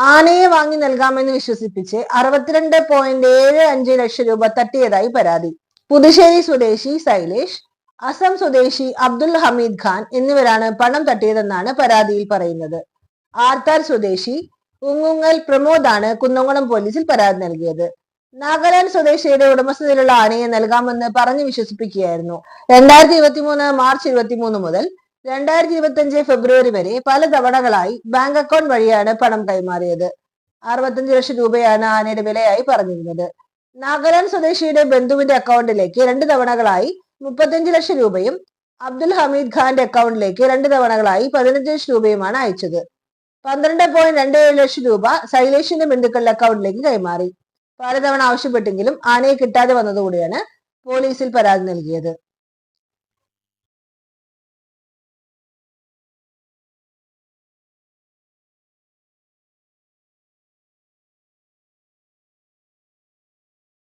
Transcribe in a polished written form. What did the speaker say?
ആനയെ വാങ്ങി നൽകാമെന്ന് വിശ്വസിപ്പിച്ച് 62.75 ലക്ഷം രൂപ തട്ടിയതായി പരാതി. പുതുശ്ശേരി സ്വദേശി സൈലേഷ്, അസം സ്വദേശി അബ്ദുൽ ഹമീദ് ഖാൻ എന്നിവരാണ് പണം തട്ടിയതെന്നാണ് പരാതിയിൽ പറയുന്നത്. ആർത്താർ സ്വദേശി ഉങ്ങുങ്ങൽ പ്രമോദാണ് കുന്നംകുളം പോലീസിൽ പരാതി നൽകിയത്. നാഗാലാൻഡ് സ്വദേശിയുടെ ഉടമസ്ഥതയിലുള്ള ആനയെ നൽകാമെന്ന് പറഞ്ഞു വിശ്വസിപ്പിക്കുകയായിരുന്നു. 2023 മാർച്ച് 23 മുതൽ 2025 ഫെബ്രുവരി വരെ പല തവണകളായി ബാങ്ക് അക്കൗണ്ട് വഴിയാണ് പണം കൈമാറിയത്. 65 ലക്ഷം രൂപയാണ് ആനയുടെ വിലയായി പറഞ്ഞിരുന്നത്. നാഗാലാൻഡ് സ്വദേശിയുടെ ബന്ധുവിന്റെ അക്കൗണ്ടിലേക്ക് 2 തവണകളായി 35 ലക്ഷം രൂപയും അബ്ദുൽ ഹമീദ് ഖാന്റെ അക്കൗണ്ടിലേക്ക് 2 തവണകളായി 15 ലക്ഷം രൂപയുമാണ് അയച്ചത്. 12.27 ലക്ഷം രൂപ സൈലേഷിന്റെ ബന്ധുക്കളുടെ അക്കൗണ്ടിലേക്ക് കൈമാറി. പലതവണ ആവശ്യപ്പെട്ടെങ്കിലും ആനയെ കിട്ടാതെ വന്നതോടെയാണ് പോലീസിൽ പരാതി നൽകിയത്.